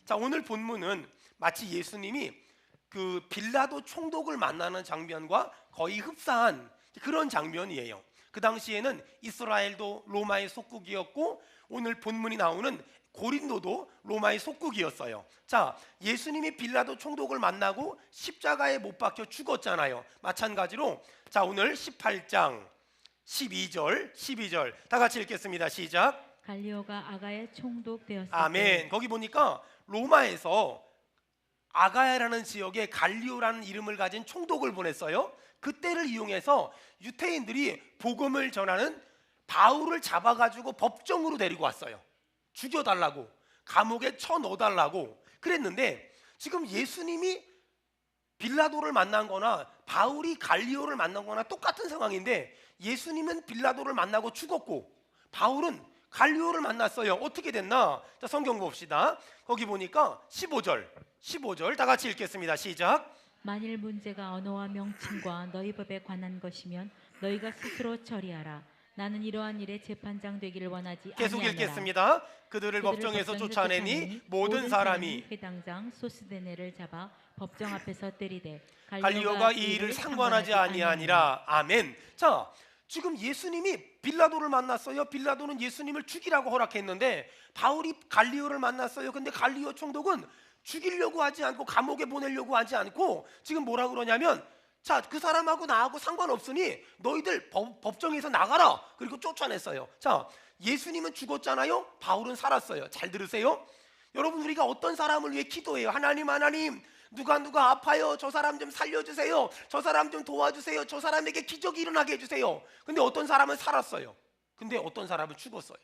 자, 오늘 본문은 마치 예수님이 그 빌라도 총독을 만나는 장면과 거의 흡사한 그런 장면이에요. 그 당시에는 이스라엘도 로마의 속국이었고 오늘 본문이 나오는 고린도도 로마의 속국이었어요. 자, 예수님이 빌라도 총독을 만나고 십자가에 못 박혀 죽었잖아요. 마찬가지로 자, 오늘 18장 12절 다 같이 읽겠습니다. 시작. 갈리오가 아가의 총독 되었을 아멘. 거기 보니까 로마에서 아가야라는 지역에 갈리오라는 이름을 가진 총독을 보냈어요. 그때를 이용해서 유태인들이 복음을 전하는 바울을 잡아가지고 법정으로 데리고 왔어요. 죽여달라고, 감옥에 쳐넣어달라고 그랬는데, 지금 예수님이 빌라도를 만난 거나 바울이 갈리오를 만난 거나 똑같은 상황인데, 예수님은 빌라도를 만나고 죽었고 바울은 갈리오를 만났어요. 어떻게 됐나? 자, 성경 봅시다. 거기 보니까 15절 다 같이 읽겠습니다. 시작. 만일 문제가 언어와 명칭과 너희 법에 관한 것이면 너희가 스스로 처리하라. 나는 이러한 일에 재판장 되기를 원하지 계속 아니하노라. 읽겠습니다. 그들을 법정에서 쫓아내니 모든 사람이 회당장 소스데네를 잡아 법정 앞에서 때리되 갈리오가 이 일을 상관하지 아니하니라. 아멘. 자, 지금 예수님이 빌라도를 만났어요. 빌라도는 예수님을 죽이라고 허락했는데 바울이 갈리오를 만났어요. 근데 갈리오 총독은 죽이려고 하지 않고 감옥에 보내려고 하지 않고 지금 뭐라 그러냐면, 자, 그 사람하고 나하고 상관없으니 너희들 법정에서 나가라. 그리고 쫓아냈어요. 자, 예수님은 죽었잖아요. 바울은 살았어요. 잘 들으세요. 여러분, 우리가 어떤 사람을 위해 기도해요? 하나님 누가 아파요. 저 사람 좀 살려주세요. 저 사람 좀 도와주세요. 저 사람에게 기적이 일어나게 해주세요. 근데 어떤 사람은 살았어요. 근데 어떤 사람은 죽었어요.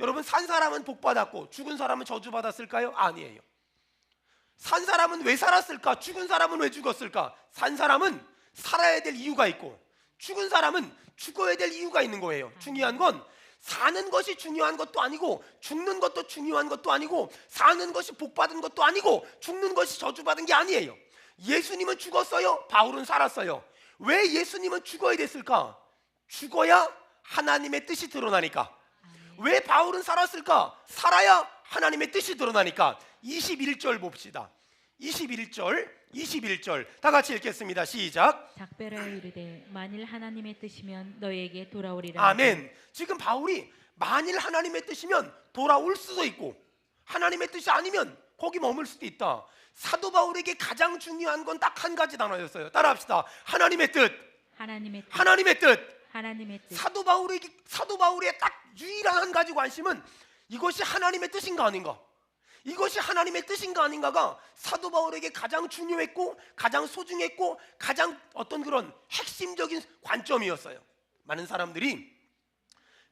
여러분, 산 사람은 복 받았고 죽은 사람은 저주 받았을까요? 아니에요. 산 사람은 왜 살았을까? 죽은 사람은 왜 죽었을까? 산 사람은 살아야 될 이유가 있고 죽은 사람은 죽어야 될 이유가 있는 거예요. 중요한 건 사는 것이 중요한 것도 아니고 죽는 것도 중요한 것도 아니고 사는 것이 복 받은 것도 아니고 죽는 것이 저주 받은 게 아니에요. 예수님은 죽었어요. 바울은 살았어요. 왜 예수님은 죽어야 됐을까? 죽어야 하나님의 뜻이 드러나니까. 왜 바울은 살았을까? 살아야 하나님의 뜻이 드러나니까. 21절 봅시다. 21절 다 같이 읽겠습니다. 시작. 작별하여 이르되 만일 하나님의 뜻이면 너희에게 돌아오리라. 아멘. 지금 바울이 만일 하나님의 뜻이면 돌아올 수도 있고 하나님의 뜻이 아니면 거기 머물 수도 있다. 사도 바울에게 가장 중요한 건 딱 한 가지 단어였어요. 따라합시다. 하나님의 뜻. 하나님의 뜻. 하나님의 뜻. 하나님의 뜻. 사도 바울의 딱 유일한 한 가지 관심은 이것이 하나님의 뜻인가 아닌가. 이것이 하나님의 뜻인가 아닌가가 사도 바울에게 가장 중요했고 가장 소중했고 가장 어떤 그런 핵심적인 관점이었어요. 많은 사람들이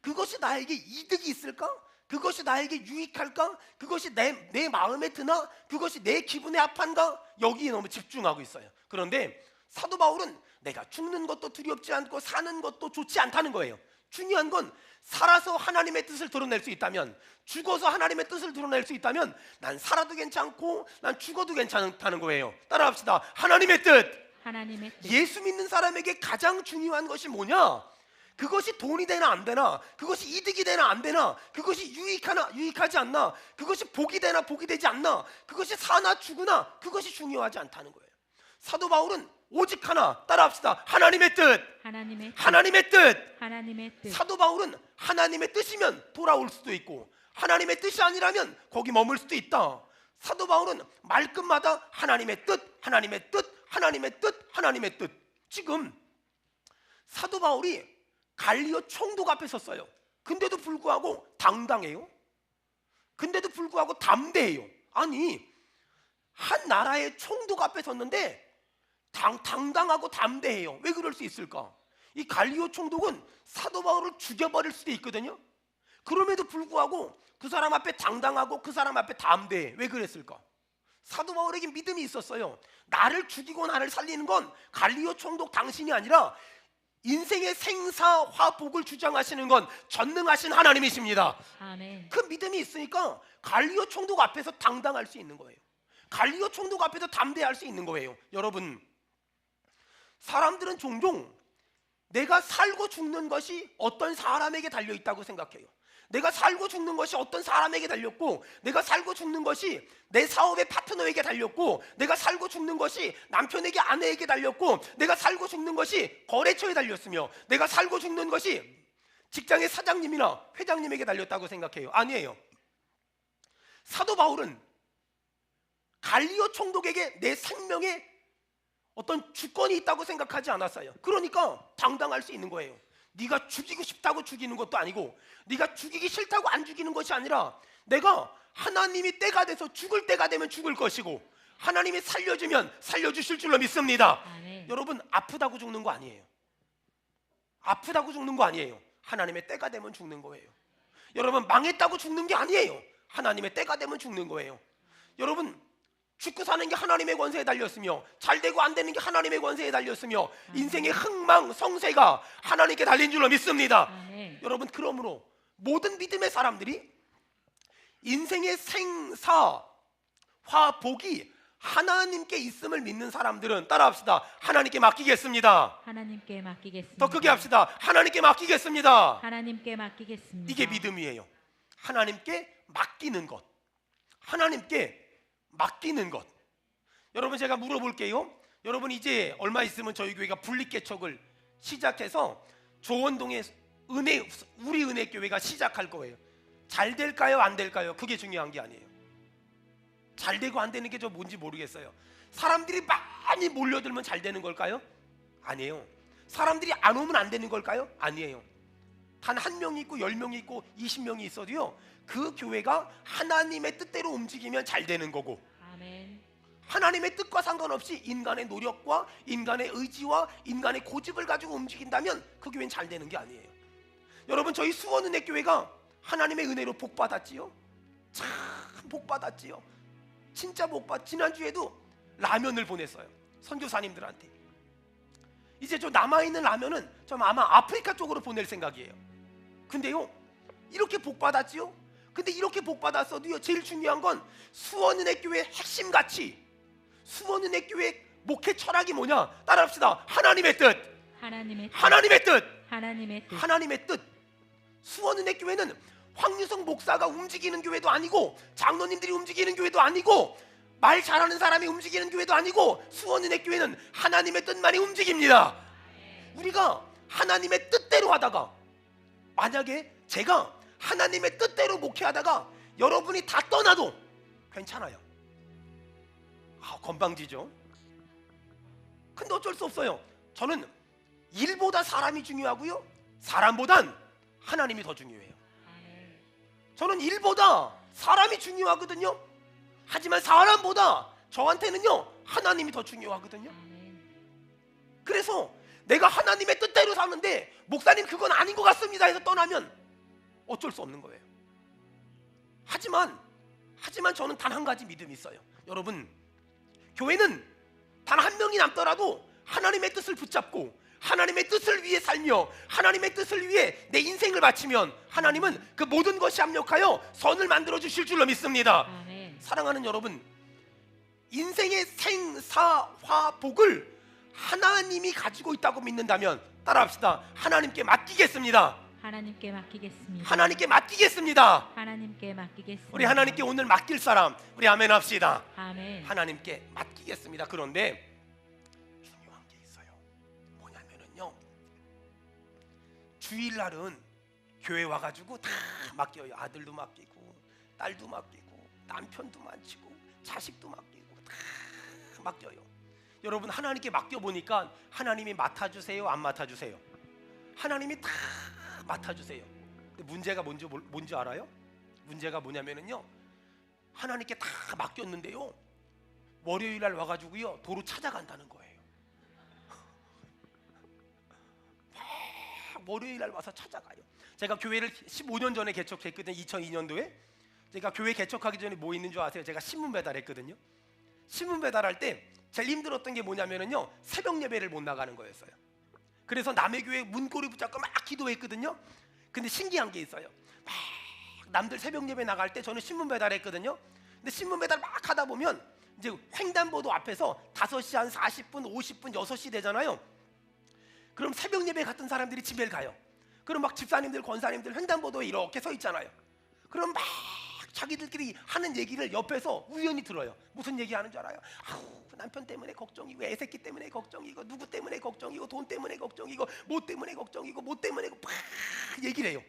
그것이 나에게 이득이 있을까? 그것이 나에게 유익할까? 그것이 내 마음에 드나? 그것이 내 기분에 합한가? 여기에 너무 집중하고 있어요. 그런데 사도 바울은 내가 죽는 것도 두렵지 않고 사는 것도 좋지 않다는 거예요. 중요한 건 살아서 하나님의 뜻을 드러낼 수 있다면, 죽어서 하나님의 뜻을 드러낼 수 있다면 난 살아도 괜찮고 난 죽어도 괜찮다는 거예요. 따라합시다. 하나님의 뜻. 하나님의 뜻. 예수 믿는 사람에게 가장 중요한 것이 뭐냐? 그것이 돈이 되나 안 되나, 그것이 이득이 되나 안 되나, 그것이 유익하나 유익하지 않나, 그것이 복이 되나 복이 되지 않나, 그것이 사나 죽으나 그것이 중요하지 않다는 거예요. 사도 바울은 오직 하나, 따라합시다. 하나님의 뜻. 하나님의 뜻. 하나님의 뜻. 하나님의 뜻. 사도 바울은 하나님의 뜻이면 돌아올 수도 있고 하나님의 뜻이 아니라면 거기 머물 수도 있다. 사도 바울은 말끝마다 하나님의 뜻, 하나님의 뜻, 하나님의 뜻, 하나님의 뜻. 지금 사도 바울이 갈리오 총독 앞에 섰어요. 근데도 불구하고 당당해요. 근데도 불구하고 담대해요. 아니, 한 나라의 총독 앞에 섰는데 당당하고 담대해요. 왜 그럴 수 있을까? 이 갈리오 총독은 사도 바울을 죽여버릴 수도 있거든요. 그럼에도 불구하고 그 사람 앞에 당당하고 그 사람 앞에 담대해. 왜 그랬을까? 사도 바울에게 믿음이 있었어요. 나를 죽이고 나를 살리는 건 갈리오 총독 당신이 아니라 인생의 생사화복을 주장하시는 건 전능하신 하나님이십니다. 아멘. 그 믿음이 있으니까 갈리오 총독 앞에서 당당할 수 있는 거예요. 갈리오 총독 앞에서 담대할 수 있는 거예요. 여러분, 사람들은 종종 내가 살고 죽는 것이 어떤 사람에게 달려있다고 생각해요. 내가 살고 죽는 것이 어떤 사람에게 달렸고, 내가 살고 죽는 것이 내 사업의 파트너에게 달렸고, 내가 살고 죽는 것이 남편에게 아내에게 달렸고, 내가 살고 죽는 것이 거래처에 달렸으며, 내가 살고 죽는 것이 직장의 사장님이나 회장님에게 달렸다고 생각해요? 아니에요. 사도 바울은 갈리오 총독에게 내 생명에 어떤 주권이 있다고 생각하지 않았어요. 그러니까 당당할 수 있는 거예요. 네가 죽이고 싶다고 죽이는 것도 아니고, 네가 죽이기 싫다고 안 죽이는 것이 아니라, 내가 하나님이 때가 돼서 죽을 때가 되면 죽을 것이고, 하나님이 살려주면 살려주실 줄로 믿습니다. 아멘. 여러분, 아프다고 죽는 거 아니에요. 아프다고 죽는 거 아니에요. 하나님의 때가 되면 죽는 거예요. 여러분, 망했다고 죽는 게 아니에요. 하나님의 때가 되면 죽는 거예요. 여러분, 죽고 사는 게 하나님의 권세에 달렸으며, 잘 되고 안 되는 게 하나님의 권세에 달렸으며, 인생의 흥망, 성쇠가 하나님께 달린 줄로 믿습니다. 아멘. 여러분, 그러므로 모든 믿음의 사람들이 인생의 생사, 화복이 하나님께 있음을 믿는 사람들은, 따라합시다, 하나님께 맡기겠습니다. 하나님께 맡기겠습니다. 더 크게 합시다. 하나님께 맡기겠습니다. 하나님께 맡기겠습니다. 이게 믿음이에요. 하나님께 맡기는 것. 하나님께 맡기는 것. 여러분, 제가 물어볼게요. 여러분, 이제 얼마 있으면 저희 교회가 분립개척을 시작해서 조원동에 우리 은혜교회가 시작할 거예요. 잘 될까요? 안 될까요? 그게 중요한 게 아니에요. 잘 되고 안 되는 게 저 뭔지 모르겠어요. 사람들이 많이 몰려들면 잘 되는 걸까요? 아니에요. 사람들이 안 오면 안 되는 걸까요? 아니에요. 단 한 명이 있고 10명이 있고 20명이 있어도요, 그 교회가 하나님의 뜻대로 움직이면 잘 되는 거고, 아멘. 하나님의 뜻과 상관없이 인간의 노력과 인간의 의지와 인간의 고집을 가지고 움직인다면 그 교회는 잘 되는 게 아니에요. 여러분, 저희 수원은혜교회가 하나님의 은혜로 복 받았지요. 참 복 받았지요. 진짜 복 받. 지난주에도 라면을 보냈어요, 선교사님들한테. 이제 저 남아있는 라면은 좀 아마 아프리카 쪽으로 보낼 생각이에요. 근데요, 이렇게 복 받았지요. 근데 이렇게 복 받았어도요, 제일 중요한 건 수원은혜교회 핵심 가치, 수원은혜교회 목회 철학이 뭐냐? 따라합시다. 하나님의 뜻. 하나님의 뜻. 하나님의 뜻. 하나님의 뜻. 하나님의 뜻. 수원은혜교회는 황유성 목사가 움직이는 교회도 아니고, 장로님들이 움직이는 교회도 아니고, 말 잘하는 사람이 움직이는 교회도 아니고, 수원은혜교회는 하나님의 뜻만이 움직입니다. 우리가 하나님의 뜻대로 하다가, 만약에 제가 하나님의 뜻대로 목회하다가 여러분이 다 떠나도 괜찮아요. 건방지죠. 근데 어쩔 수 없어요. 저는 일보다 사람이 중요하고요, 사람보단 하나님이 더 중요해요. 저는 일보다 사람이 중요하거든요. 하지만 사람보다 저한테는요, 하나님이 더 중요하거든요. 그래서 내가 하나님의 뜻대로 사는데, 목사님 그건 아닌 것 같습니다 해서 떠나면 어쩔 수 없는 거예요. 하지만 저는 단 한 가지 믿음이 있어요. 여러분, 교회는 단 한 명이 남더라도 하나님의 뜻을 붙잡고 하나님의 뜻을 위해 살며 하나님의 뜻을 위해 내 인생을 바치면, 하나님은 그 모든 것이 합력하여 선을 만들어 주실 줄로 믿습니다. 아멘. 사랑하는 여러분, 인생의 생사화복을 하나님이 가지고 있다고 믿는다면, 따라합시다. 하나님께 맡기겠습니다. 하나님께 맡기겠습니다. 하나님께 맡기겠습니다. 하나님께 맡기겠습니다. 우리 하나님께 오늘 맡길 사람, 우리 아멘 합시다. 아멘. 하나님께 맡기겠습니다. 그런데 중요한 게 있어요. 뭐냐면은요, 주일날은 교회 와가지고 다 맡겨요. 아들도 맡기고, 딸도 맡기고, 남편도 맡기고, 자식도 맡기고, 다 맡겨요. 여러분, 하나님께 맡겨보니까 하나님이 맡아주세요, 안 맡아주세요? 하나님이 다 맡아주세요. 근데 문제가 뭔지 알아요? 문제가 뭐냐면은요, 하나님께 다 맡겼는데요, 월요일날 와가지고요, 도로 찾아간다는 거예요. 월요일날 와서 찾아가요. 제가 교회를 15년 전에 개척했거든요. 2002년도에 제가 교회 개척하기 전에 뭐 있는 줄 아세요? 제가 신문 배달했거든요. 신문 배달할 때 제일 힘들었던 게 뭐냐면은요, 새벽 예배를 못 나가는 거였어요. 그래서 남의 교회 문고리 붙잡고 막 기도했거든요. 근데 신기한 게 있어요. 막 남들 새벽 예배 나갈 때 저는 신문 배달했거든요. 근데 신문 배달 막 하다 보면 이제 횡단보도 앞에서 5시 한 40분, 50분, 6시 되잖아요. 그럼 새벽 예배 갔던 사람들이 집에 가요. 그럼 막 집사님들, 권사님들 횡단보도에 이렇게 서 있잖아요. 그럼 막 자기들끼리 하는 얘기를 옆에서 우연히 들어요. 무슨 얘기 하는 줄 알아요? 아우, 남편 때문에 걱정이고, 애새끼 때문에 걱정이고, 누구 때문에 걱정이고, 돈 때문에 걱정이고, 뭐 때문에 걱정이고, 뭐 때문에 막 얘기를 해요.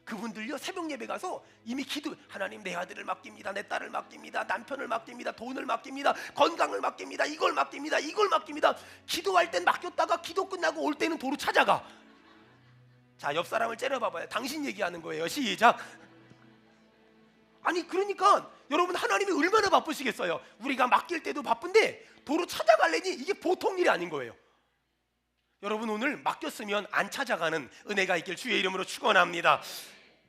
그분들요, 새벽 예배 가서 이미 기도, 하나님 내 아들을 맡깁니다, 내 딸을 맡깁니다, 남편을 맡깁니다, 돈을 맡깁니다, 건강을 맡깁니다, 이걸 맡깁니다, 이걸 맡깁니다. 기도할 땐 맡겼다가 기도 끝나고 올 때는 도로 찾아가. 자, 옆 사람을 째려봐봐요. 당신 얘기하는 거예요. 시작. 아니 그러니까 여러분, 하나님이 얼마나 바쁘시겠어요. 우리가 맡길 때도 바쁜데 도로 찾아가려니 이게 보통 일이 아닌 거예요. 여러분, 오늘 맡겼으면 안 찾아가는 은혜가 있길 주의 이름으로 축원합니다.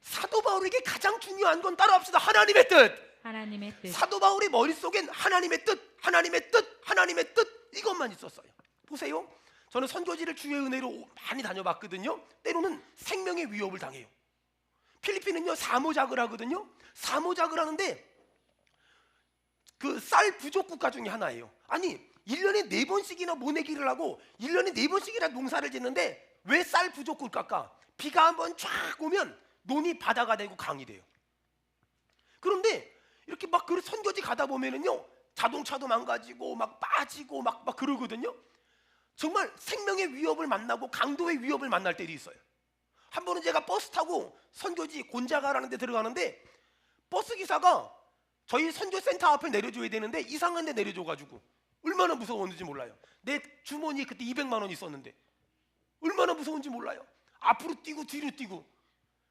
사도 바울에게 가장 중요한 건 따라합시다. 하나님의 뜻. 하나님의 뜻. 사도 바울의 머릿속엔 하나님의 뜻, 하나님의 뜻, 하나님의 뜻, 이것만 있었어요. 보세요, 저는 선교지를 주의 은혜로 많이 다녀봤거든요. 때로는 생명의 위협을 당해요. 필리핀은요, 사모작을 하거든요. 사모작을 하는데 그 쌀 부족 국가 중에 하나예요. 아니 1년에 4번씩이나 모내기를 하고 1년에 4번씩이나 농사를 짓는데 왜 쌀 부족 국가일까? 비가 한번 쫙 오면 논이 바다가 되고 강이 돼요. 그런데 이렇게 막 그 선교지 가다 보면은요, 자동차도 망가지고 막 빠지고 막 그러거든요. 정말 생명의 위협을 만나고 강도의 위협을 만날 때도 있어요. 한 번은 제가 버스 타고 선교지 곤자가라는 데 들어가는데 버스 기사가 저희 선교센터 앞에 내려줘야 되는데 이상한 데 내려줘가지고 얼마나 무서웠는지 몰라요. 내 주머니에 그때 200만 원 있었는데 얼마나 무서운지 몰라요. 앞으로 뛰고 뒤로 뛰고.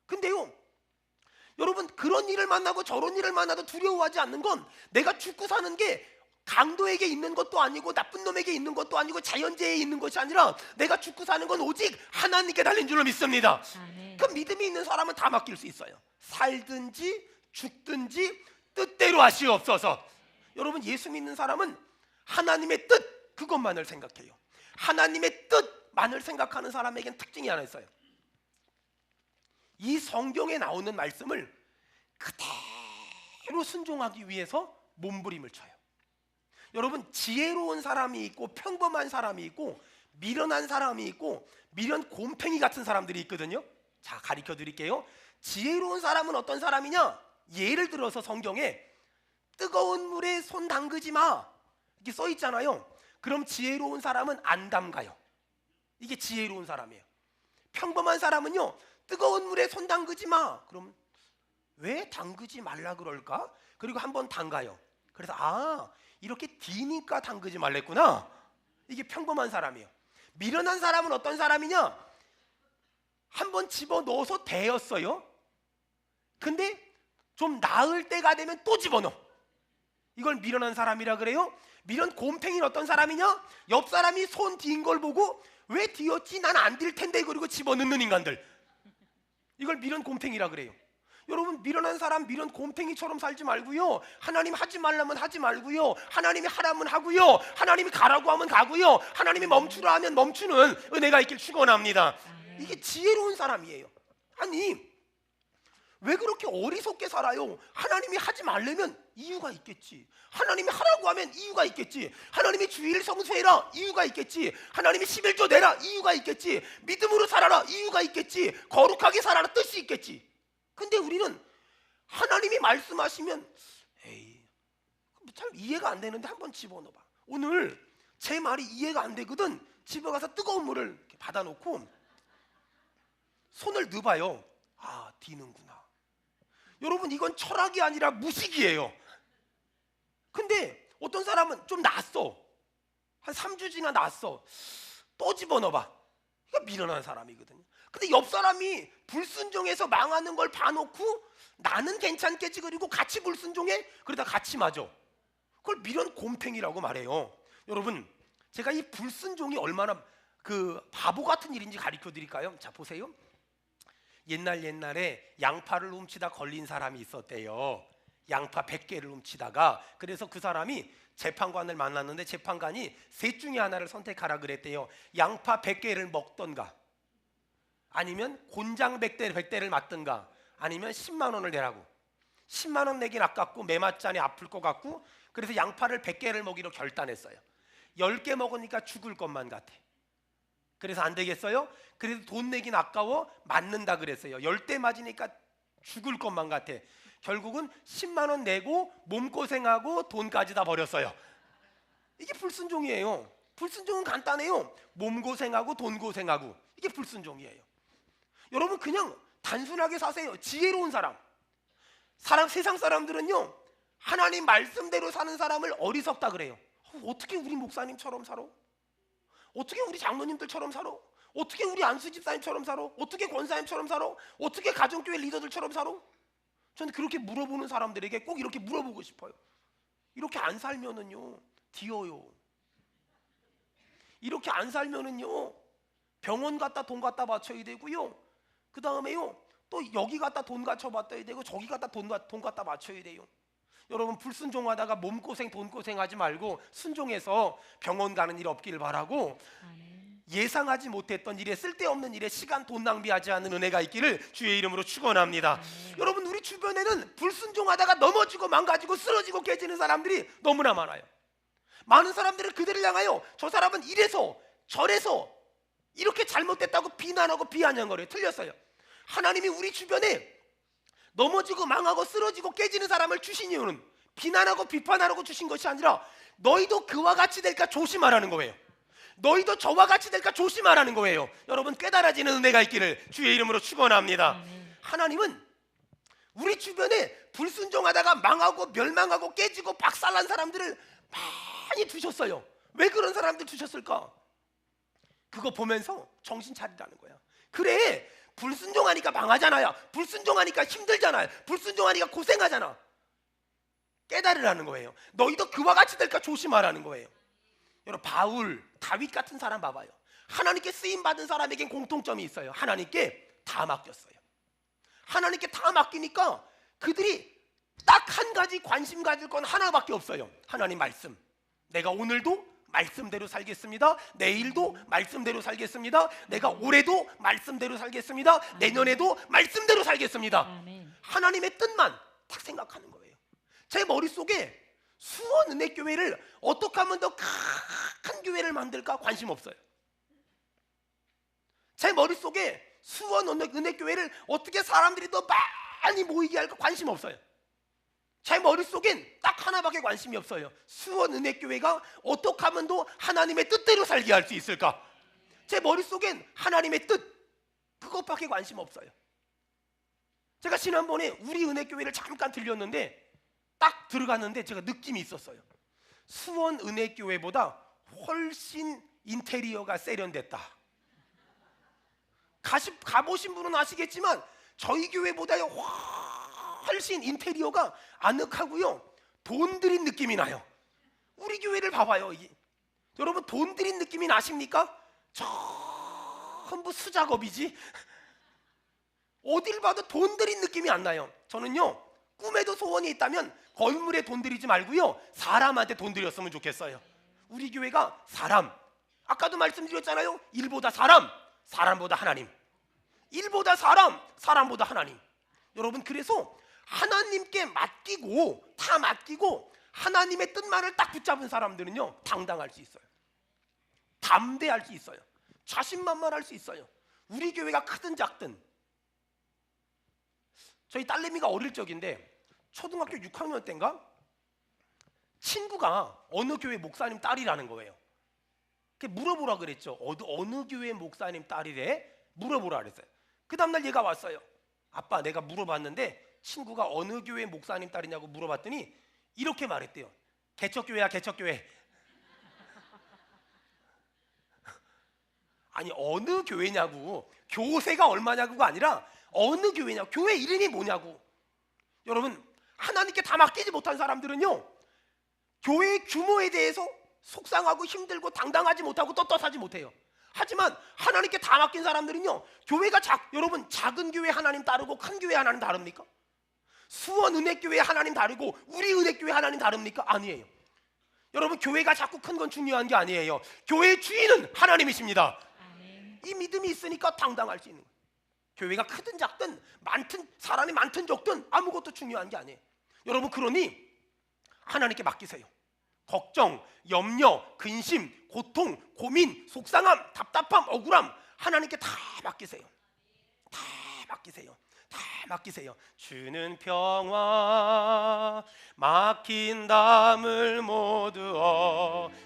근데요, 여러분, 그런 일을 만나고 저런 일을 만나도 두려워하지 않는 건 내가 죽고 사는 게 강도에게 있는 것도 아니고 나쁜 놈에게 있는 것도 아니고 자연재해에 있는 것이 아니라 내가 죽고 사는 건 오직 하나님께 달린 줄로 믿습니다. 아멘. 그 믿음이 있는 사람은 다 맡길 수 있어요. 살든지 죽든지 뜻대로 하시옵소서. 여러분, 예수 믿는 사람은 하나님의 뜻, 그것만을 생각해요. 하나님의 뜻만을 생각하는 사람에겐 특징이 하나 있어요. 이 성경에 나오는 말씀을 그대로 순종하기 위해서 몸부림을 쳐요. 여러분, 지혜로운 사람이 있고 평범한 사람이 있고 미련한 사람이 있고 미련 곰팽이 같은 사람들이 있거든요. 자, 가르쳐 드릴게요. 지혜로운 사람은 어떤 사람이냐? 예를 들어서 성경에 뜨거운 물에 손 담그지 마 이렇게 써 있잖아요. 그럼 지혜로운 사람은 안 담가요. 이게 지혜로운 사람이에요. 평범한 사람은요, 뜨거운 물에 손 담그지 마. 그럼 왜 담그지 말라 그럴까? 그리고 한번 담가요. 그래서 이렇게 디니까 담그지 말랬구나. 이게 평범한 사람이에요. 미련한 사람은 어떤 사람이냐? 한번 집어넣어서 데였어요. 근데 좀 나을 때가 되면 또 집어넣어. 이걸 미련한 사람이라 그래요. 미련 곰팽이는 어떤 사람이냐? 옆 사람이 손 딘 걸 보고 왜 뒤었지? 난 안 딜 텐데. 그리고 집어넣는 인간들, 이걸 미련 곰팽이라 그래요. 여러분, 미련한 사람 미련 곰팽이처럼 살지 말고요. 하나님 하지 말라면 하지 말고요. 하나님이 하라면 하고요. 하나님이 가라고 하면 가고요. 하나님이 멈추라 하면 멈추는 은혜가 있길 축원합니다. 이게 지혜로운 사람이에요. 아니 왜 그렇게 어리석게 살아요? 하나님이 하지 말려면 이유가 있겠지. 하나님이 하라고 하면 이유가 있겠지. 하나님이 주일 성수해라, 이유가 있겠지. 하나님이 11조 내라, 이유가 있겠지. 믿음으로 살아라, 이유가 있겠지. 거룩하게 살아라, 뜻이 있겠지. 근데 우리는 하나님이 말씀하시면 에이, 잘 이해가 안 되는데 한번 집어넣어봐. 오늘 제 말이 이해가 안 되거든. 집에 가서 뜨거운 물을 이렇게 받아놓고 손을 넣어봐요. 디는구나. 여러분, 이건 철학이 아니라 무식이에요. 근데 어떤 사람은 좀 놨어. 한 3주 지나 놨어. 또 집어넣어봐. 이거 미련한 사람이거든요. 근데 옆 사람이 불순종해서 망하는 걸 봐놓고 나는 괜찮겠지, 그리고 같이 불순종해? 그러다 같이 맞아. 그걸 미련 곰팽이라고 말해요. 여러분, 제가 이 불순종이 얼마나 그 바보 같은 일인지 가르쳐 드릴까요? 자, 보세요. 옛날에 양파를 훔치다 걸린 사람이 있었대요. 양파 100개를 훔치다가. 그래서 그 사람이 재판관을 만났는데 재판관이 셋 중에 하나를 선택하라 그랬대요. 양파 100개를 먹던가, 아니면 곤장 100대를 맞든가, 아니면 10만 원을 내라고. 10만 원 내긴 아깝고 매맞자니 아플 것 같고, 그래서 양파를 100개를 먹이로 결단했어요. 10개 먹으니까 죽을 것만 같아. 그래서 안 되겠어요? 그래도 돈 내긴 아까워 맞는다 그랬어요. 10대 맞으니까 죽을 것만 같아. 결국은 10만 원 내고 몸고생하고 돈까지 다 버렸어요. 이게 불순종이에요. 불순종은 간단해요. 몸고생하고 돈고생하고, 이게 불순종이에요. 여러분 그냥 단순하게 사세요. 지혜로운 사람, 세상 사람들은요 하나님 말씀대로 사는 사람을 어리석다 그래요. 어떻게 우리 목사님처럼 살아? 어떻게 우리 장로님들처럼 살아? 어떻게 우리 안수 집사님처럼 살아? 어떻게 권사님처럼 살아? 어떻게 가정교회 리더들처럼 살아? 저는 그렇게 물어보는 사람들에게 꼭 이렇게 물어보고 싶어요. 이렇게 안 살면은요 뒤어요. 이렇게 안 살면은요 병원 갔다 돈 갖다 바쳐야 되고요, 그 다음에요 또 여기 갖다 돈 갖춰 받아야 되고 저기 갖다 돈 갖다 맞춰야 돼요. 여러분 불순종하다가 몸고생 돈고생 하지 말고 순종해서 병원 가는 일 없길 바라고, 예상하지 못했던 일에 쓸데없는 일에 시간 돈 낭비하지 않는 은혜가 있기를 주의 이름으로 축원합니다. 여러분 우리 주변에는 불순종하다가 넘어지고 망가지고 쓰러지고 깨지는 사람들이 너무나 많아요. 많은 사람들은 그들을 향하여 저 사람은 이래서 저래서 이렇게 잘못됐다고 비난하고 비아냥거려요. 틀렸어요. 하나님이 우리 주변에 넘어지고 망하고 쓰러지고 깨지는 사람을 주신 이유는 비난하고 비판하라고 주신 것이 아니라 너희도 그와 같이 될까 조심하라는 거예요. 너희도 저와 같이 될까 조심하라는 거예요. 여러분 깨달아지는 은혜가 있기를 주의 이름으로 축원합니다. 하나님은 우리 주변에 불순종하다가 망하고 멸망하고 깨지고 박살난 사람들을 많이 두셨어요. 왜 그런 사람들 두셨을까? 그거 보면서 정신 차리라는 거야. 그래, 불순종하니까 망하잖아요. 불순종하니까 힘들잖아요. 불순종하니까 고생하잖아. 깨달으라는 거예요. 너희도 그와 같이 될까 조심하라는 거예요. 여러분 바울, 다윗 같은 사람 봐봐요. 하나님께 쓰임 받은 사람에겐 공통점이 있어요. 하나님께 다 맡겼어요. 하나님께 다 맡기니까 그들이 딱 한 가지 관심 가질 건 하나밖에 없어요. 하나님 말씀. 내가 오늘도 말씀대로 살겠습니다. 내일도 말씀대로 살겠습니다. 내가 올해도 말씀대로 살겠습니다. 내년에도 말씀대로 살겠습니다. 하나님의 뜻만 딱 생각하는 거예요. 제 머릿속에 수원 은혜교회를 어떻게 하면 더 큰 교회를 만들까 관심 없어요. 제 머릿속에 수원 은혜교회를 어떻게 사람들이 더 많이 모이게 할까 관심 없어요. 제 머릿속엔 딱 하나밖에 관심이 없어요. 수원 은혜교회가 어떻게 하면 더 하나님의 뜻대로 살게 할 수 있을까? 제 머릿속엔 하나님의 뜻, 그것밖에 관심 없어요. 제가 지난번에 우리 은혜교회를 잠깐 들렸는데 딱 들어갔는데 제가 느낌이 있었어요. 수원 은혜교회보다 훨씬 인테리어가 세련됐다. 가보신 분은 아시겠지만 저희 교회보다 훨씬 인테리어가 아늑하고요, 돈 들인 느낌이 나요. 우리 교회를 봐봐요. 여러분 돈 들인 느낌이 나십니까? 전부 수작업이지. 어딜 봐도 돈 들인 느낌이 안 나요. 저는요 꿈에도 소원이 있다면 건물에 돈 들이지 말고요 사람한테 돈 들였으면 좋겠어요. 우리 교회가 사람, 아까도 말씀드렸잖아요. 일보다 사람, 사람보다 하나님. 일보다 사람, 사람보다 하나님. 여러분 그래서 하나님께 맡기고 다 맡기고 하나님의 뜻만을 딱 붙잡은 사람들은요 당당할 수 있어요. 담대할 수 있어요. 자신만만할 수 있어요. 우리 교회가 크든 작든. 저희 딸내미가 어릴 적인데 초등학교 6학년 때인가 친구가 어느 교회 목사님 딸이라는 거예요. 물어보라 그랬죠. 어느 교회 목사님 딸이래? 물어보라 그랬어요. 그 다음날 얘가 왔어요. 아빠 내가 물어봤는데 친구가 어느 교회 목사님 딸이냐고 물어봤더니 이렇게 말했대요. 개척교회야 개척교회. 아니 어느 교회냐고, 교세가 얼마냐고가 아니라 어느 교회냐고, 교회 이름이 뭐냐고. 여러분 하나님께 다 맡기지 못한 사람들은요 교회의 규모에 대해서 속상하고 힘들고 당당하지 못하고 떳떳하지 못해요. 하지만 하나님께 다 맡긴 사람들은요 교회가 여러분 작은 교회 하나님 다르고 큰 교회 하나님 다릅니까? 수원 은혜교회 하나님 다르고 우리 은혜교회 하나님 다릅니까? 아니에요. 여러분 교회가 자꾸 큰 건 중요한 게 아니에요. 교회의 주인은 하나님이십니다. 이 믿음이 있으니까 당당할 수 있는 거예요. 교회가 크든 작든 사람이 많든 적든 아무것도 중요한 게 아니에요. 여러분 그러니 하나님께 맡기세요. 걱정, 염려, 근심, 고통, 고민, 속상함, 답답함, 억울함 하나님께 다 맡기세요. 다 맡기세요. 다 맡기세요. 주는 평화 맡긴담을 모두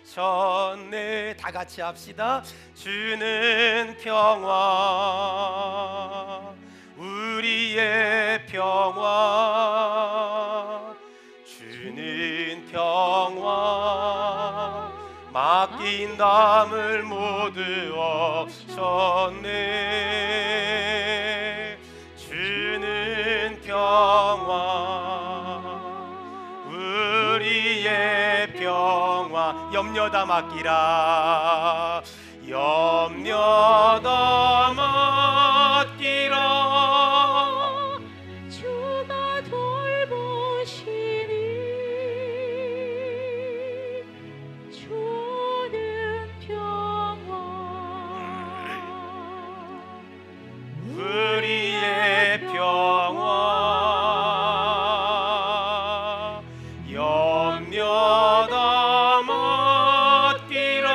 얻으셨네. 다 같이 합시다. 주는 평화 우리의 평화 주는 평화 맡긴담을 모두 얻으셨네. 주는 평화 우리의 평화 염려 다 맡기라. 염려 다 맡기라. 주가 돌보시니 주는 평화 우리의 평화 염려 다 맡기라.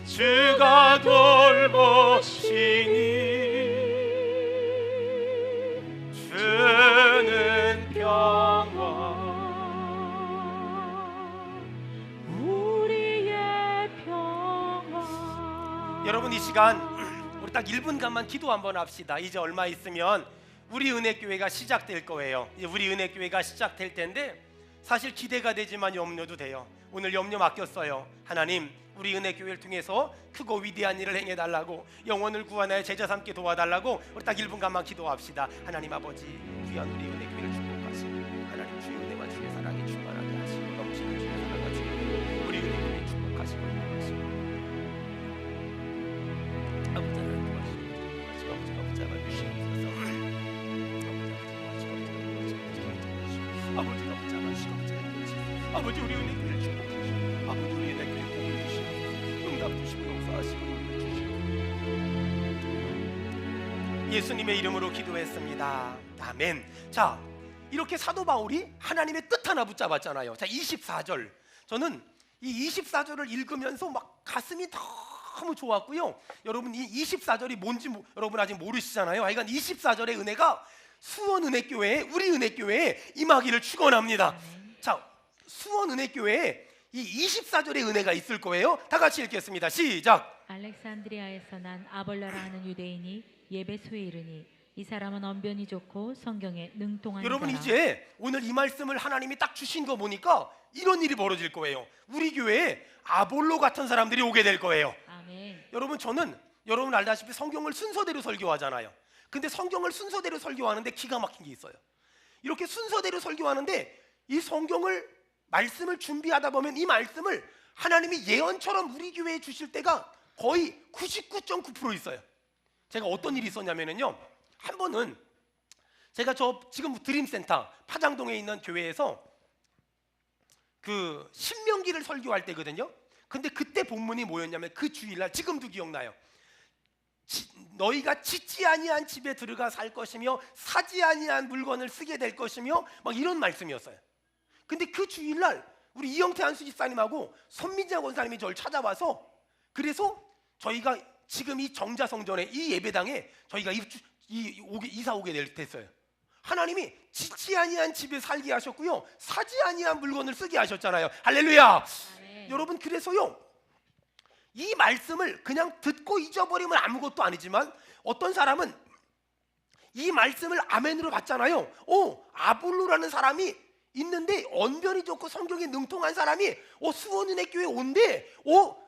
주가 돌보시니 주는 평화 우리의 평화. 여러분 이 시간 우리 딱 1분간만 기도 한번 합시다. 이제 얼마 있으면 우리 은혜교회가 시작될 거예요. 이제 우리 은혜교회가 시작될 텐데 사실 기대가 되지만 염려도 돼요. 오늘 염려 맡겼어요. 하나님 우리 은혜교회를 통해서 크고 위대한 일을 행해달라고 영혼을 구하나의 제자 삼게 도와달라고 우리 딱 1분간만 기도합시다. 하나님 아버지 귀한 우리 은혜교회를 축복하시고 하나님 주의 은혜와 주의 사랑이 충만하게 하시고 넘치는 주의 사랑과 주의 은혜 우리 은혜교회 축복하시고 인도하시고 아버지 하나님 도와주시고 아버지가 붙잡아 주시옵소서. 아버지가 붙잡아 주시고 아버지 우리 은혜교회를 축복하시고 아버지 우리 은혜교회 복을 주시고 응답 주시고 용서하시고 은혜 주시고 예수님의 이름으로 기도했습니다. 아멘. 자 이렇게 사도 바울이 하나님의 뜻 하나 붙잡았잖아요. 자 24절 저는 이 24절을 읽으면서 막 가슴이 너무 좋았고요. 여러분 이 24절이 뭔지 여러분 아직 모르시잖아요. 하여간 24절의 은혜가 수원은혜교회에 우리 은혜교회에 임하기를 축원합니다. 자 수원은혜교회에 이 24절의 은혜가 있을 거예요. 다 같이 읽겠습니다. 시작. 알렉산드리아에서 난 아볼라라 하는 유대인이 예배소에 이르니 이 사람은 언변이 좋고 성경에 능통한 여러분 자라. 이제 오늘 이 말씀을 하나님이 딱 주신 거 보니까 이런 일이 벌어질 거예요. 우리 교회에 아볼로 같은 사람들이 오게 될 거예요. 아멘. 여러분 저는 여러분 알다시피 성경을 순서대로 설교하잖아요. 근데 성경을 순서대로 설교하는데 기가 막힌 게 있어요. 이렇게 순서대로 설교하는데 이 성경을 말씀을 준비하다 보면 이 말씀을 하나님이 예언처럼 우리 교회에 주실 때가 거의 99.9% 있어요. 제가 어떤 일이 있었냐면요. 한 번은 제가 저 지금 드림센터 파장동에 있는 교회에서 그 신명기를 설교할 때거든요. 근데 그때 본문이 뭐였냐면 그 주일날 지금도 기억나요. 너희가 짓지 아니한 집에 들어가 살 것이며 사지 아니한 물건을 쓰게 될 것이며 막 이런 말씀이었어요. 근데 그 주일날 우리 이영태 한수 집사님하고 손민재 권사님이 저를 찾아와서 그래서 저희가 지금 이 정자성전에 이 예배당에 저희가 이사 오게 됐어요. 하나님이 짓지 아니한 집에 살게 하셨고요 사지 아니한 물건을 쓰게 하셨잖아요. 할렐루야. 아멘. 여러분 그래서요 이 말씀을 그냥 듣고 잊어버리면 아무것도 아니지만 어떤 사람은 이 말씀을 아멘으로 받잖아요. 아볼로라는 사람이 있는데 언변이 좋고 성경에 능통한 사람이 수원은혜교회 온대.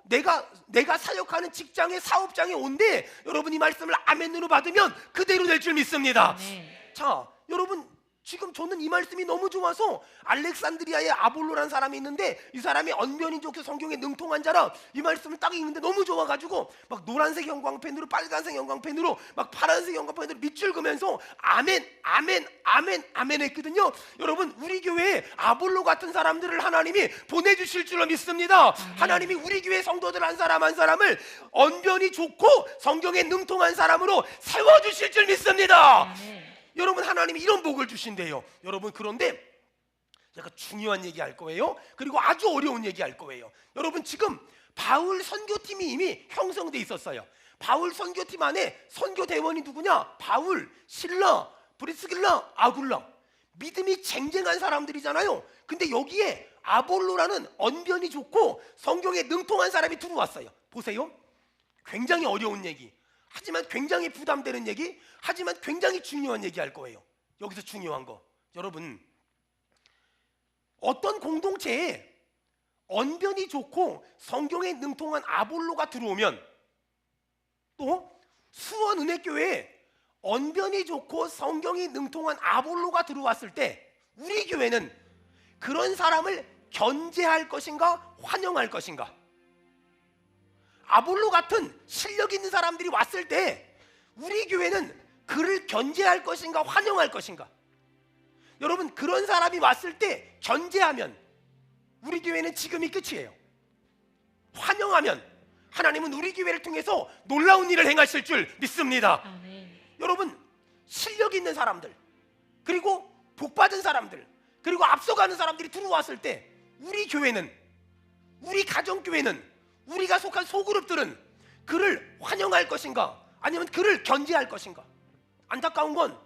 내가 사역하는 직장의 사업장에 온대. 여러분 이 말씀을 아멘으로 받으면 그대로 될 줄 믿습니다. 아멘. 자 여러분 지금 저는 이 말씀이 너무 좋아서 알렉산드리아에 아볼로라는 사람이 있는데 이 사람이 언변이 좋게 성경에 능통한 자라 이 말씀을 딱 읽는데 너무 좋아가지고 막 노란색 형광펜으로 빨간색 형광펜으로 막 파란색 형광펜으로 밑줄 그면서 아멘 아멘 아멘 아멘 했거든요. 여러분 우리 교회에 아볼로 같은 사람들을 하나님이 보내주실 줄로 믿습니다. 하나님이 우리 교회 성도들 한 사람 한 사람을 언변이 좋고 성경에 능통한 사람으로 세워주실 줄 믿습니다. 아멘. 여러분 하나님이 이런 복을 주신대요. 여러분 그런데 제가 중요한 얘기 할 거예요. 그리고 아주 어려운 얘기 할 거예요. 여러분, 지금 바울 선교팀이 이미 형성돼 있었어요. 바울 선교팀 안에 선교대원이 누구냐? 바울, 실라, 브리스길라, 아굴라. 믿음이 쟁쟁한 사람들이잖아요. 근데 여기에 아볼로라는 언변이 좋고 성경에 능통한 사람이 들어왔어요. 보세요. 굉장히 어려운 얘기, 하지만 굉장히 부담되는 얘기, 하지만 굉장히 중요한 얘기 할 거예요. 여기서 중요한 거, 여러분, 어떤 공동체에 언변이 좋고 성경에 능통한 아볼로가 들어오면, 또 수원은혜교회에 언변이 좋고 성경이 능통한 아볼로가 들어왔을 때 우리 교회는 그런 사람을 견제할 것인가 환영할 것인가? 아볼로 같은 실력 있는 사람들이 왔을 때 우리 교회는 그를 견제할 것인가 환영할 것인가? 여러분, 그런 사람이 왔을 때 견제하면 우리 교회는 지금이 끝이에요. 환영하면 하나님은 우리 교회를 통해서 놀라운 일을 행하실 줄 믿습니다. 아멘. 여러분, 실력 있는 사람들, 그리고 복받은 사람들, 그리고 앞서가는 사람들이 들어왔을 때 우리 교회는, 우리 가정교회는, 우리가 속한 소그룹들은 그를 환영할 것인가 아니면 그를 견제할 것인가? 안타까운 건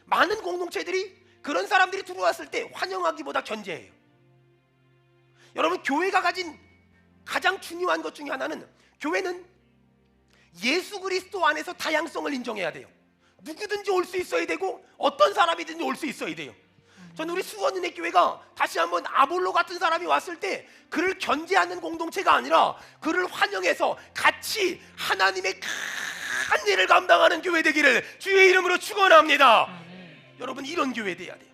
많은 공동체들이 그런 사람들이 들어왔을 때 환영하기보다 견제해요. 여러분, 교회가 가진 가장 중요한 것 중에 하나는, 교회는 예수 그리스도 안에서 다양성을 인정해야 돼요. 누구든지 올 수 있어야 되고 어떤 사람이든지 올 수 있어야 돼요. 저는 우리 수원은혜교회가 다시 한번 아볼로 같은 사람이 왔을 때 그를 견제하는 공동체가 아니라 그를 환영해서 같이 하나님의 큰 일을 감당하는 교회 되기를 주의 이름으로 축원합니다. 아멘. 여러분, 이런 교회 돼야 돼요.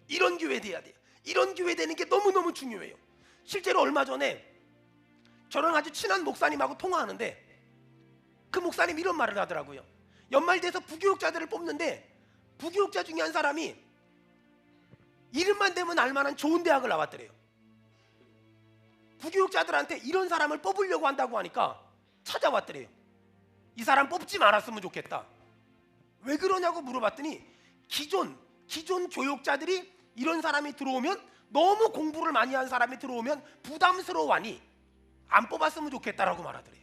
이런 교회 돼야 돼요. 이런 교회 되는 게 너무너무 중요해요. 실제로 얼마 전에 저랑 아주 친한 목사님하고 통화하는데 그 목사님 이런 말을 하더라고요. 연말 돼서 부교육자들을 뽑는데 부교육자 중에 한 사람이 이름만 대면 알만한 좋은 대학을 나왔더래요. 부교육자들한테 이런 사람을 뽑으려고 한다고 하니까 찾아왔더래요. 이 사람 뽑지 말았으면 좋겠다. 왜 그러냐고 물어봤더니 기존 교육자들이 이런 사람이 들어오면, 너무 공부를 많이 한 사람이 들어오면 부담스러워하니 안 뽑았으면 좋겠다라고 말하더래요.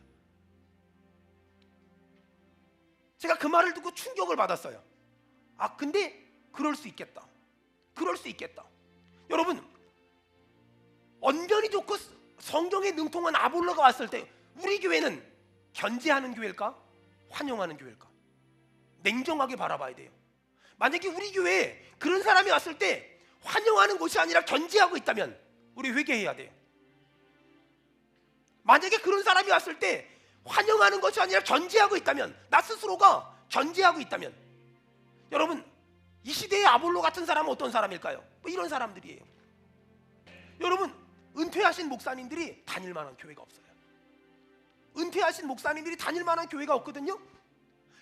제가 그 말을 듣고 충격을 받았어요. 아, 근데 그럴 수 있겠다. 그럴 수 있겠다. 여러분, 언변이 좋고 성경에 능통한 아볼로가 왔을 때 우리 교회는 견제하는 교회일까? 환영하는 교회일까? 냉정하게 바라봐야 돼요. 만약에 우리 교회에 그런 사람이 왔을 때 환영하는 곳이 아니라 견제하고 있다면 우리 회개해야 돼요. 만약에 그런 사람이 왔을 때 환영하는 것이 아니라 견제하고 있다면, 나 스스로가 견제하고 있다면, 여러분, 이 시대의 아볼로 같은 사람은 어떤 사람일까요? 뭐 이런 사람들이에요. 여러분, 은퇴하신 목사님들이 다닐 만한 교회가 없어요. 은퇴하신 목사님들이 다닐 만한 교회가 없거든요.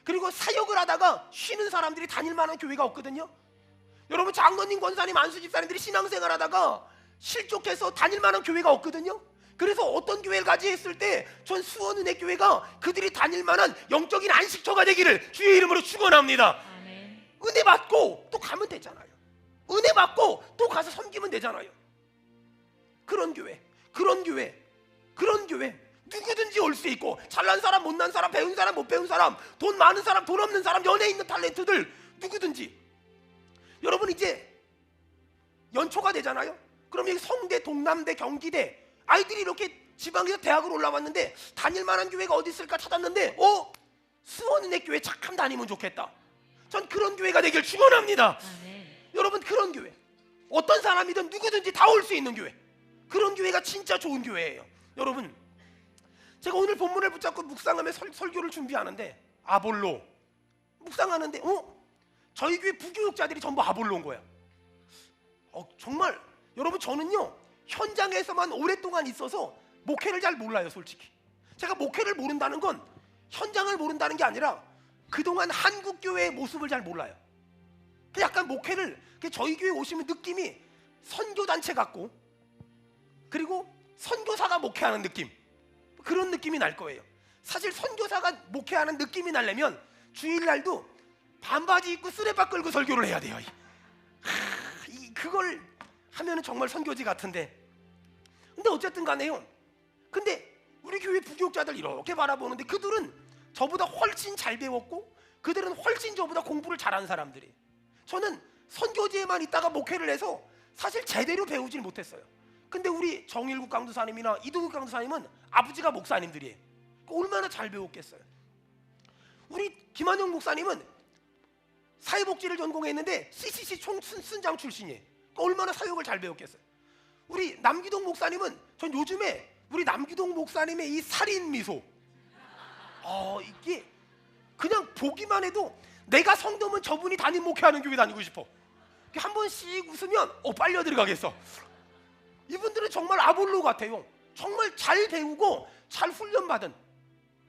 그리고 사역을 하다가 쉬는 사람들이 다닐 만한 교회가 없거든요. 여러분, 장로님, 권사님, 안수집사님들이 신앙생활 하다가 실족해서 다닐 만한 교회가 없거든요. 그래서 어떤 교회를 가지 했을 때 전 수원은혜교회가 그들이 다닐 만한 영적인 안식처가 되기를 주의 이름으로 축원합니다. 아멘. 은혜 받고 또 가면 되잖아요. 은혜 받고 또 가서 섬기면 되잖아요. 그런 교회, 그런 교회, 그런 교회. 누구든지 올 수 있고, 잘난 사람, 못난 사람, 배운 사람, 못 배운 사람, 돈 많은 사람, 돈 없는 사람, 연예 있는 탤런트들, 누구든지. 여러분, 이제 연초가 되잖아요. 그럼 여기 성대, 동남대, 경기대, 아이들이 이렇게 지방에서 대학을 올라왔는데 다닐 만한 교회가 어디 있을까 찾았는데, 수원은혜교회 잠깐 다니면 좋겠다. 전 그런 교회가 되길 축원합니다. 아멘. 여러분, 그런 교회, 어떤 사람이든 누구든지 다 올 수 있는 교회, 그런 교회가 진짜 좋은 교회예요. 여러분, 제가 오늘 본문을 붙잡고 묵상하며 설교를 준비하는데 아볼로 묵상하는데 저희 교회 부교육자들이 전부 아볼로인 거야. 정말 여러분, 저는요 현장에서만 오랫동안 있어서 목회를 잘 몰라요. 솔직히 제가 목회를 모른다는 건 현장을 모른다는 게 아니라 그동안 한국 교회의 모습을 잘 몰라요. 약간 목회를, 저희 교회 오시면 느낌이 선교단체 같고, 그리고 선교사가 목회하는 느낌, 그런 느낌이 날 거예요. 사실 선교사가 목회하는 느낌이 나려면 주일날도 반바지 입고 쓰레빠 끌고 설교를 해야 돼요. 그걸 하면은 정말 선교지 같은데. 근데 어쨌든 간에요. 근데 우리 교회 부교육자들 이렇게 바라보는데 그들은 저보다 훨씬 잘 배웠고 그들은 훨씬 저보다 공부를 잘하는 사람들이. 저는 선교지에만 있다가 목회를 해서 사실 제대로 배우질 못했어요. 근데 우리 정일국 강도사님이나 이동국 강도사님은 아버지가 목사님들이에요. 얼마나 잘 배웠겠어요. 우리 김한영 목사님은 사회복지를 전공했는데 CCC 총순장 출신이에요. 얼마나 사역을 잘 배웠겠어요. 우리 남기동 목사님은 전 요즘에 우리 남기동 목사님의 이 살인 미소, 이게 그냥 보기만 해도 내가 성도면 저분이 담임 목회하는 교회 다니고 싶어. 한 번씩 웃으면 빨려 들어가겠어. 이분들은 정말 아볼로 같아요. 정말 잘 배우고 잘 훈련받은.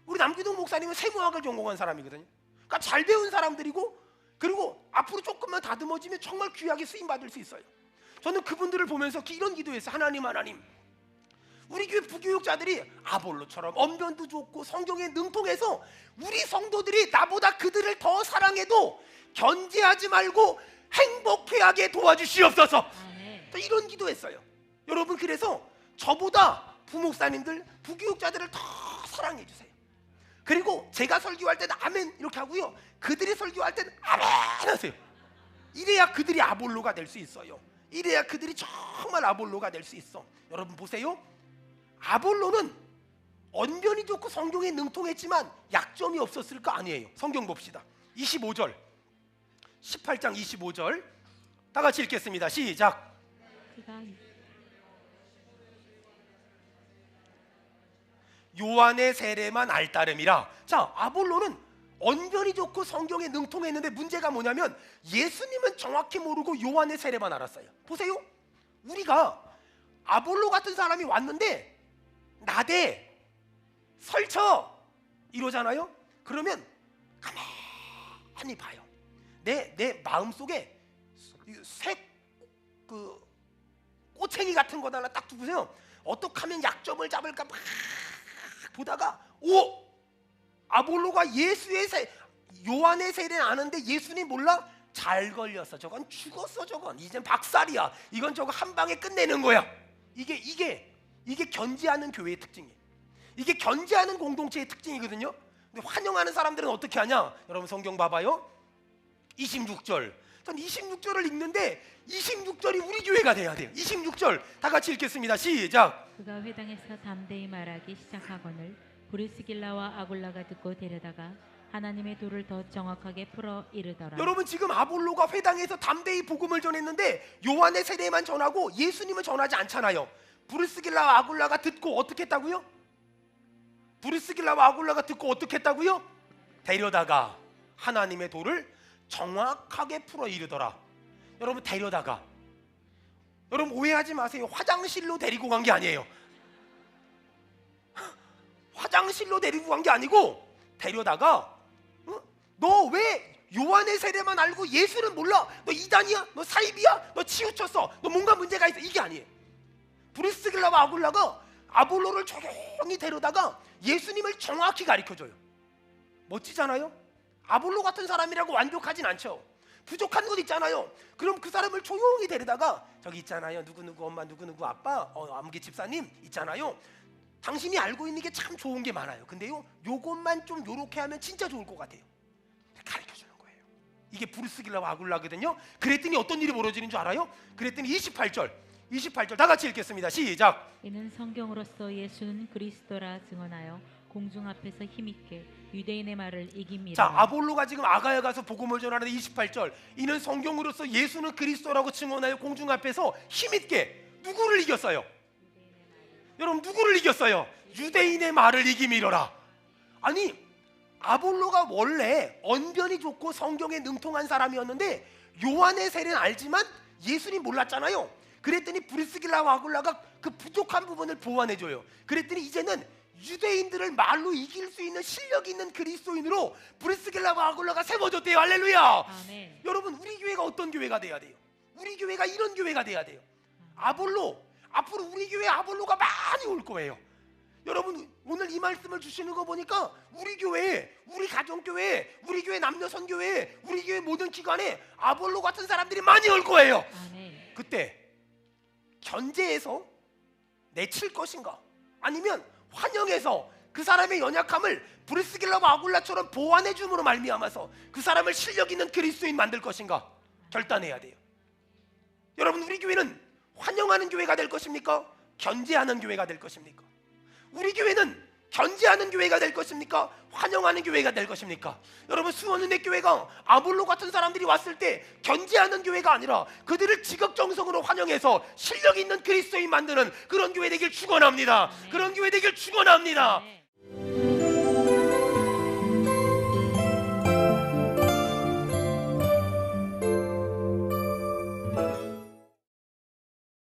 우리 남기동 목사님은 세무학을 전공한 사람이거든요. 그러니까 잘 배운 사람들이고 그리고 앞으로 조금만 다듬어지면 정말 귀하게 쓰임받을 수 있어요. 저는 그분들을 보면서 이런 기도했어요. 하나님 우리 교회 부교육자들이 아볼로처럼 언변도 좋고 성경에 능통해서 우리 성도들이 나보다 그들을 더 사랑해도 견제하지 말고 행복해하게 도와주시옵소서. 아멘. 이런 기도했어요. 여러분, 그래서 저보다 부목사님들 부교육자들을 더 사랑해 주세요. 그리고 제가 설교할 때는 아멘 이렇게 하고요, 그들이 설교할 때는 아멘 하세요. 이래야 그들이 아볼로가 될 수 있어요. 이래야 그들이 정말 아볼로가 될 수 있어. 여러분 보세요. 아볼로는 언변이 좋고 성경에 능통했지만 약점이 없었을 거 아니에요. 성경 봅시다. 25절 18장 25절 다 같이 읽겠습니다. 시작. 그가 요한의 세례만 알따름이라. 자, 아볼로는 언변이 좋고 성경에 능통했는데 문제가 뭐냐면 예수님은 정확히 모르고 요한의 세례만 알았어요. 보세요. 우리가 아볼로 같은 사람이 왔는데 나대 설쳐 이러잖아요. 그러면 가만히 봐요. 내 마음속에 그 꼬챙이 같은 거다 하나 딱 두고요, 어떻게 하면 약점을 잡을까 막 보다가 아볼로가 요한의 세례는 아는데 예수님 몰라? 잘 걸렸어. 저건 죽었어. 저건 이젠 박살이야. 이건 저거 한 방에 끝내는 거야. 이게 견지하는 교회의 특징이에요. 이게 견지하는 공동체의 특징이거든요. 근데 환영하는 사람들은 어떻게 하냐? 여러분 성경 봐봐요. 26절. 전 26절을 읽는데 26절이 우리 교회가 돼야 돼요. 26절 다 같이 읽겠습니다. 시작. 그가 회당에서 담대히 말하기 시작하거늘 브리스길라와 아굴라가 듣고 데려다가 하나님의 도를 더 정확하게 풀어 이르더라. 여러분, 지금 아볼로가 회당에서 담대히 복음을 전했는데 요한의 세례만 전하고 예수님은 전하지 않잖아요. 브리스길라와 아굴라가 듣고 어떻게 했다고요? 브리스길라와 아굴라가 듣고 어떻게 했다고요? 데려다가 하나님의 도를 정확하게 풀어 이르더라. 여러분, 데려다가, 여러분 오해하지 마세요. 화장실로 데리고 간 게 아니에요. 화장실로 데리고 간 게 아니고 데려다가 너 왜 요한의 세례만 알고 예수는 몰라? 너 이단이야? 너 사입이야? 너 치우쳤어? 너 뭔가 문제가 있어? 이게 아니에요. 브리스길라와 아굴라가 아볼로를 조용히 데려다가 예수님을 정확히 가르쳐줘요. 멋지잖아요? 아볼로 같은 사람이라고 완벽하진 않죠. 부족한 것 있잖아요. 그럼 그 사람을 조용히 데려다가 저기 있잖아요. 누구누구 엄마, 누구누구 아빠, 암기 집사님 있잖아요. 당신이 알고 있는 게 참 좋은 게 많아요. 근데요, 요것만 좀 요렇게 하면 진짜 좋을 것 같아요. 가르쳐주는 거예요. 이게 브리스길라와 아굴라거든요. 그랬더니 어떤 일이 벌어지는 줄 알아요? 그랬더니 28절 다 같이 읽겠습니다. 시작. 이는 성경으로서 예수는 그리스도라 증언하여 공중 앞에서 힘있게 유대인의 말을 이깁니다. 자, 아볼로가 지금 아가야 가서 복음을 전하는데 28절, 이는 성경으로서 예수는 그리스도라고 증언하여 공중 앞에서 힘있게 누구를 이겼어요? 여러분, 누구를 이겼어요? 유대인의 말을 이김이로라. 아니, 아볼로가 원래 언변이 좋고 성경에 능통한 사람이었는데 요한의 세례는 알지만 예수님 몰랐잖아요. 그랬더니 브리스길라와 아굴라가 그 부족한 부분을 보완해줘요. 그랬더니 이제는 유대인들을 말로 이길 수 있는 실력 있는 그리스도인으로 브리스길라와 아굴라가 세워졌대요. 할렐루야. 아멘. 여러분, 우리 교회가 어떤 교회가 돼야 돼요? 우리 교회가 이런 교회가 돼야 돼요. 아볼로, 앞으로 우리 교회 아볼로가 많이 올 거예요. 여러분, 오늘 이 말씀을 주시는 거 보니까 우리 교회, 우리 가정교회, 우리 교회 남녀선교회, 우리 교회 모든 기관에 아볼로 같은 사람들이 많이 올 거예요. 아멘. 그때 견제해서 내칠 것인가? 아니면 환영해서 그 사람의 연약함을 브리스길라와 아굴라처럼 보완해 줌으로 말미암아서 그 사람을 실력 있는 그리스도인 만들 것인가? 결단해야 돼요. 여러분, 우리 교회는 환영하는 교회가 될 것입니까? 견제하는 교회가 될 것입니까? 우리 교회는 견제하는 교회가 될 것입니까? 환영하는 교회가 될 것입니까? 여러분, 수원은혜 교회가 아볼로 같은 사람들이 왔을 때 견제하는 교회가 아니라 그들을 지극정성으로 환영해서 실력 있는 그리스도인 만드는 그런 교회 되길 축원합니다. 그런 교회 되길 축원합니다.